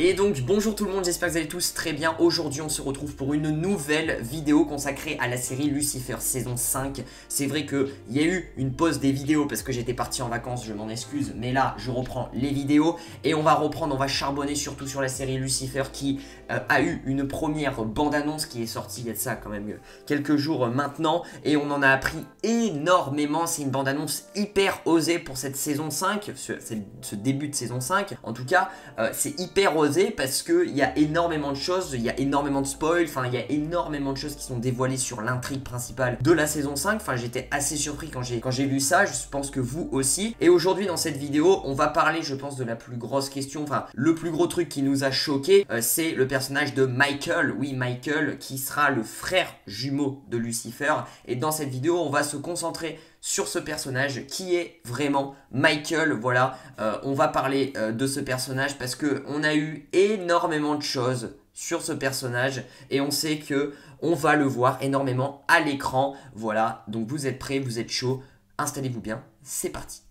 Et donc bonjour tout le monde, j'espère que vous allez tous très bien. Aujourd'hui on se retrouve pour une nouvelle vidéo consacrée à la série Lucifer saison 5. C'est vrai qu'il y a eu une pause des vidéos parce que j'étais parti en vacances, je m'en excuse. Mais là je reprends les vidéos et on va charbonner surtout sur la série Lucifer qui a eu une première bande-annonce qui est sortie il y a de ça quand même quelques jours maintenant. Et on en a appris énormément, c'est une bande-annonce hyper osée pour cette saison 5, ce début de saison 5. En tout cas c'est hyper osé parce qu'il y a énormément de choses, il y a énormément de spoils, enfin il y a énormément de choses qui sont dévoilées sur l'intrigue principale de la saison 5. Enfin j'étais assez surpris quand j'ai vu ça, je pense que vous aussi. Et aujourd'hui dans cette vidéo on va parler je pense de la plus grosse question, enfin le plus gros truc qui nous a choqué, c'est le personnage de Michael. Oui, Michael qui sera le frère jumeau de Lucifer. Et dans cette vidéo on va se concentrer sur ce personnage qui est vraiment Michael. Voilà, on va parler de ce personnage parce que on a eu énormément de choses sur ce personnage et on sait que on va le voir énormément à l'écran. Voilà, donc vous êtes prêts, vous êtes chaud, installez-vous bien, c'est parti.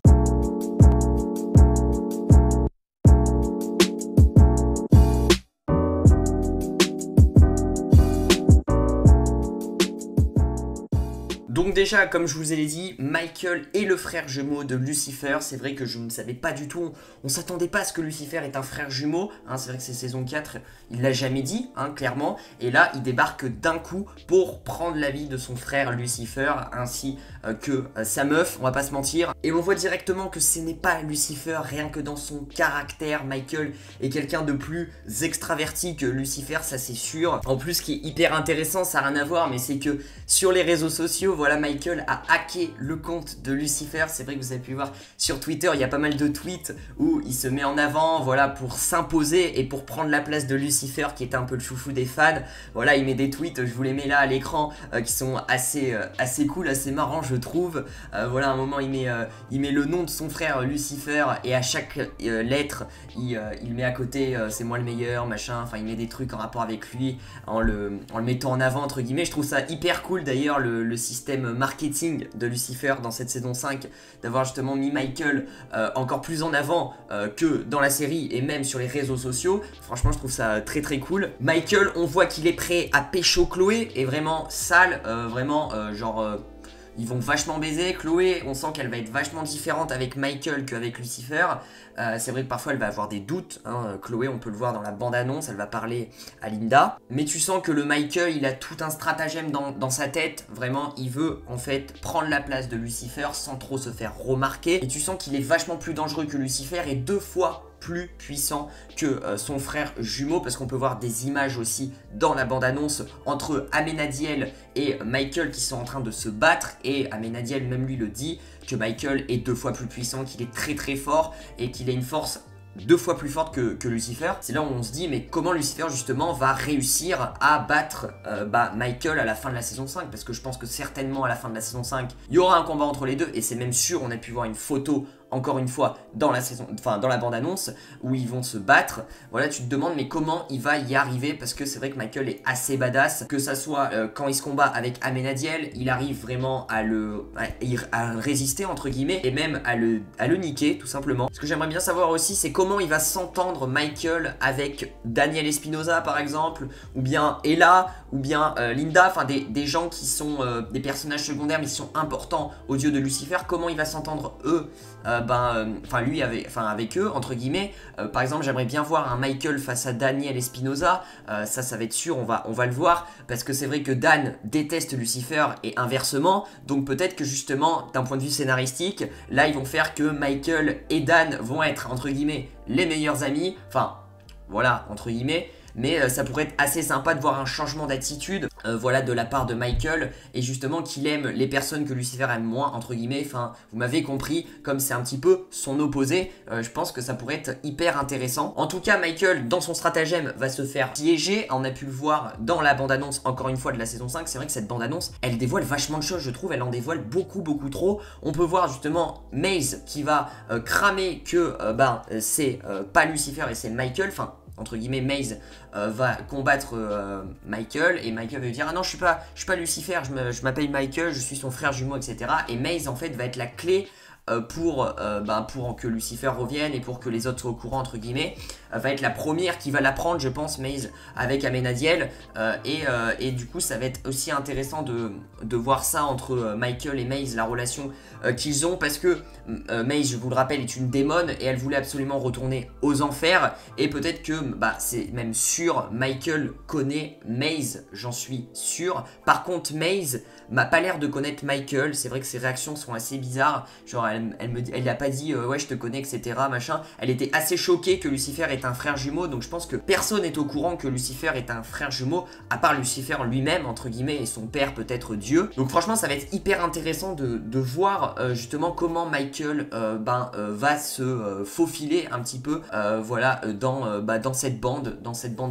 Donc déjà, comme je vous ai dit, Michael est le frère jumeau de Lucifer. C'est vrai que je ne savais pas du tout, on s'attendait pas à ce que Lucifer est un frère jumeau. Hein, c'est vrai que c'est saison 4, il l'a jamais dit, hein, clairement. Et là, il débarque d'un coup pour prendre la vie de son frère Lucifer, ainsi que sa meuf, on va pas se mentir. Et on voit directement que ce n'est pas Lucifer, rien que dans son caractère. Michael est quelqu'un de plus extraverti que Lucifer, ça c'est sûr. En plus, ce qui est hyper intéressant, ça n'a rien à voir, mais c'est que sur les réseaux sociaux, voilà, Michael a hacké le compte de Lucifer. C'est vrai que vous avez pu voir sur Twitter, il y a pas mal de tweets où il se met en avant, voilà, pour s'imposer et pour prendre la place de Lucifer qui est un peu le chouchou des fans. Voilà, il met des tweets, je vous les mets là à l'écran, qui sont assez cool, assez marrants je trouve. Voilà, à un moment il met le nom de son frère Lucifer et à chaque lettre il met à côté c'est moi le meilleur, machin. Enfin il met des trucs en rapport avec lui en le mettant en avant entre guillemets. Je trouve ça hyper cool d'ailleurs le système marketing de Lucifer dans cette saison 5, d'avoir justement mis Michael encore plus en avant que dans la série et même sur les réseaux sociaux. Franchement je trouve ça très très cool. Michael, on voit qu'il est prêt à pécho Chloé, et vraiment sale, vraiment genre ils vont vachement baiser. Chloé, on sent qu'elle va être vachement différente avec Michael qu'avec Lucifer. C'est vrai que parfois elle va avoir des doutes, hein. Chloé, on peut le voir dans la bande-annonce, elle va parler à Linda. Mais tu sens que le Michael, il a tout un stratagème dans sa tête. Vraiment, il veut en fait prendre la place de Lucifer sans trop se faire remarquer. Et tu sens qu'il est vachement plus dangereux que Lucifer et 2 fois plus puissant que son frère jumeau, parce qu'on peut voir des images aussi dans la bande-annonce entre Amenadiel et Michael qui sont en train de se battre, et Amenadiel même lui le dit que Michael est 2 fois plus puissant, qu'il est très très fort et qu'il a une force 2 fois plus forte que Lucifer. C'est là où on se dit mais comment Lucifer justement va réussir à battre Michael à la fin de la saison 5, parce que je pense que certainement à la fin de la saison 5 il y aura un combat entre les deux, et c'est même sûr. On a pu voir une photo encore une fois dans la saison, enfin dans la bande-annonce où ils vont se battre. Voilà, tu te demandes mais comment il va y arriver, parce que c'est vrai que Michael est assez badass, que ça soit quand il se combat avec Amenadiel, il arrive vraiment à résister entre guillemets, et même à le niquer tout simplement. Ce que j'aimerais bien savoir aussi, c'est comment il va s'entendre Michael avec Daniel Espinosa par exemple, ou bien Ella, ou bien Linda, enfin des gens qui sont des personnages secondaires mais qui sont importants aux yeux de Lucifer. Comment il va s'entendre eux, lui avec eux entre guillemets. Par exemple j'aimerais bien voir un Michael face à Daniel Espinosa. Ça va être sûr, on va le voir, parce que c'est vrai que Dan déteste Lucifer et inversement. Donc peut-être que justement d'un point de vue scénaristique, là ils vont faire que Michael et Dan vont être entre guillemets les meilleurs amis, enfin voilà entre guillemets. Mais ça pourrait être assez sympa de voir un changement d'attitude voilà, de la part de Michael, et justement qu'il aime les personnes que Lucifer aime moins entre guillemets. Enfin vous m'avez compris, comme c'est un petit peu son opposé, je pense que ça pourrait être hyper intéressant. En tout cas Michael dans son stratagème va se faire piéger. On a pu le voir dans la bande-annonce encore une fois de la saison 5. C'est vrai que cette bande-annonce elle dévoile vachement de choses, je trouve. Elle en dévoile beaucoup trop. On peut voir justement Maze qui va cramer que c'est pas Lucifer et c'est Michael. Enfin entre guillemets Maze va combattre Michael, et Michael va lui dire ah non je suis pas Lucifer, je m'appelle Michael, je suis son frère jumeau, etc. Et Maze en fait va être la clé pour que Lucifer revienne et pour que les autres soient au courant entre guillemets. va être la première qui va l'apprendre, je pense, Maze, avec Amenadiel. Et du coup, ça va être aussi intéressant de voir ça entre Michael et Maze, la relation qu'ils ont, parce que Maze, je vous le rappelle, est une démone et elle voulait absolument retourner aux enfers. Et peut-être que, c'est même sûr, Michael connaît Maze, j'en suis sûr. Par contre, Maze m'a pas l'air de connaître Michael. C'est vrai que ses réactions sont assez bizarres. Genre, elle n'a pas dit ouais, je te connais, etc. Machin. Elle était assez choquée que Lucifer est un frère jumeau. Donc, je pense que personne n'est au courant que Lucifer est un frère jumeau, à part Lucifer lui-même, entre guillemets, et son père, peut-être Dieu. Donc, franchement, ça va être hyper intéressant de voir justement comment Michael va se faufiler un petit peu, voilà, dans cette bande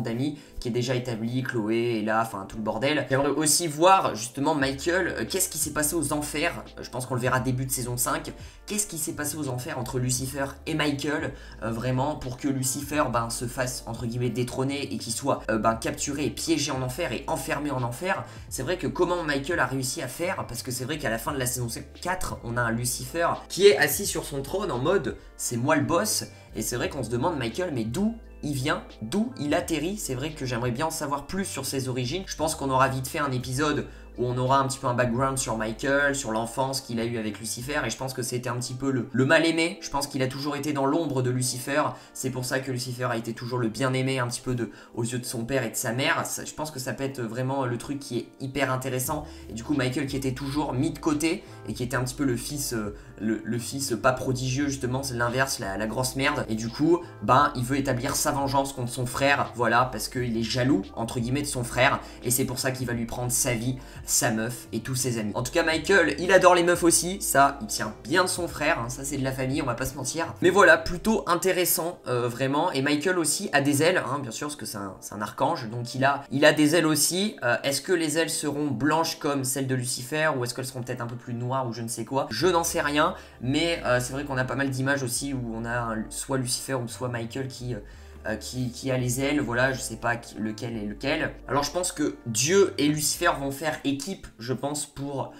d'amis qui est déjà établie, Chloé est là, enfin tout le bordel. J'aimerais aussi voir justement Michael, qu'est-ce qui s'est passé aux enfers, je pense qu'on le verra début de saison 5, qu'est-ce qui s'est passé aux enfers entre Lucifer et Michael, vraiment pour que Lucifer se fasse entre guillemets détrôner et qu'il soit capturé et piégé en enfer et enfermé en enfer. C'est vrai que comment Michael a réussi à faire, parce que c'est vrai qu'à la fin de la saison 4, on a un Lucifer qui est assis sur son trône en mode c'est moi le boss, et c'est vrai qu'on se demande Michael mais d'où il vient, d'où il atterrit. C'est vrai que j'aimerais bien en savoir plus sur ses origines. Je pense qu'on aura vite fait un épisode où on aura un petit peu un background sur Michael, sur l'enfance qu'il a eu avec Lucifer, et je pense que c'était un petit peu le mal-aimé. Je pense qu'il a toujours été dans l'ombre de Lucifer, c'est pour ça que Lucifer a été toujours le bien-aimé un petit peu aux yeux de son père et de sa mère. Je pense que ça peut être vraiment le truc qui est hyper intéressant, et du coup Michael qui était toujours mis de côté, et qui était un petit peu le fils pas prodigieux justement, c'est l'inverse, la grosse merde, et du coup, il veut établir sa vengeance contre son frère, voilà, parce qu'il est jaloux, entre guillemets, de son frère, et c'est pour ça qu'il va lui prendre sa vie, sa meuf et tous ses amis. En tout cas, Michael, il adore les meufs aussi, ça, il tient bien de son frère, hein, ça c'est de la famille, on va pas se mentir. Mais voilà, plutôt intéressant, vraiment, et Michael aussi a des ailes, hein, bien sûr, parce que c'est un archange, donc il a des ailes aussi. Est-ce que les ailes seront blanches comme celles de Lucifer, ou est-ce qu'elles seront peut-être un peu plus noires, ou je ne sais quoi, je n'en sais rien, mais c'est vrai qu'on a pas mal d'images aussi, où on a soit Lucifer, ou soit Michael qui a les ailes, voilà, je sais pas lequel est lequel. Alors je pense que Dieu et Lucifer vont faire équipe, je pense, pour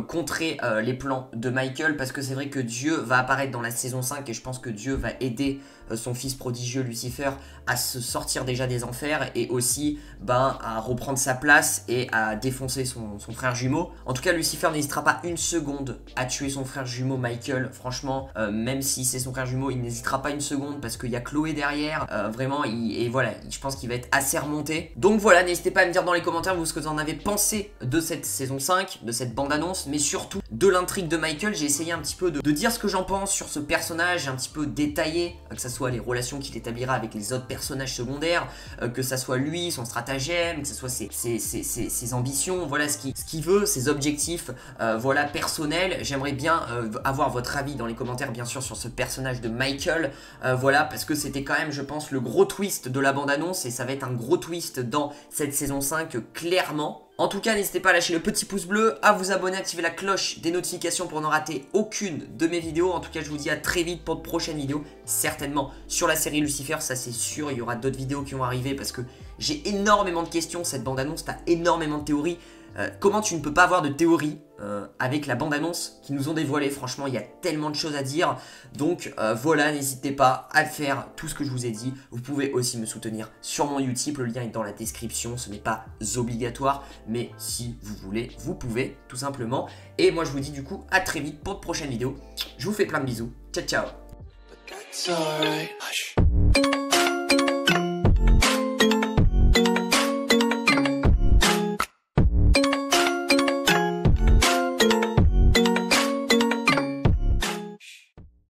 contrer les plans de Michael, parce que c'est vrai que Dieu va apparaître dans la saison 5, et je pense que Dieu va aider son fils prodigieux Lucifer à se sortir déjà des enfers, et aussi à reprendre sa place et à défoncer son frère jumeau. En tout cas, Lucifer n'hésitera pas une seconde à tuer son frère jumeau Michael. Franchement, même si c'est son frère jumeau, il n'hésitera pas une seconde, parce qu'il y a Chloé derrière. Vraiment, et voilà, je pense qu'il va être assez remonté. Donc voilà, n'hésitez pas à me dire dans les commentaires ce que vous en avez pensé de cette saison 5, de cette bande-annonce, mais surtout de l'intrigue de Michael. J'ai essayé un petit peu de dire ce que j'en pense sur ce personnage, un petit peu détaillé, que ça soit les relations qu'il établira avec les autres personnages secondaires, que ça soit lui, son stratagème, que ça soit ses ambitions, voilà ce qu'il veut, ses objectifs, voilà, personnels. J'aimerais bien avoir votre avis dans les commentaires, bien sûr, sur ce personnage de Michael, voilà, parce que c'était quand même, je pense, le gros twist de la bande-annonce, et ça va être un gros twist dans cette saison 5, clairement. En tout cas, n'hésitez pas à lâcher le petit pouce bleu, à vous abonner, activer la cloche des notifications pour ne rater aucune de mes vidéos. En tout cas, je vous dis à très vite pour de prochaines vidéos, certainement sur la série Lucifer, ça c'est sûr. Il y aura d'autres vidéos qui vont arriver, parce que j'ai énormément de questions. Cette bande-annonce, t'as énormément de théories. Comment tu ne peux pas avoir de théorie avec la bande-annonce qu'ils nous ont dévoilée? Franchement, il y a tellement de choses à dire. Donc voilà, n'hésitez pas à faire tout ce que je vous ai dit. Vous pouvez aussi me soutenir sur mon Utip, le lien est dans la description. Ce n'est pas obligatoire, mais si vous voulez, vous pouvez, tout simplement. Et moi, je vous dis du coup à très vite pour de prochaines vidéos. Je vous fais plein de bisous. Ciao, ciao.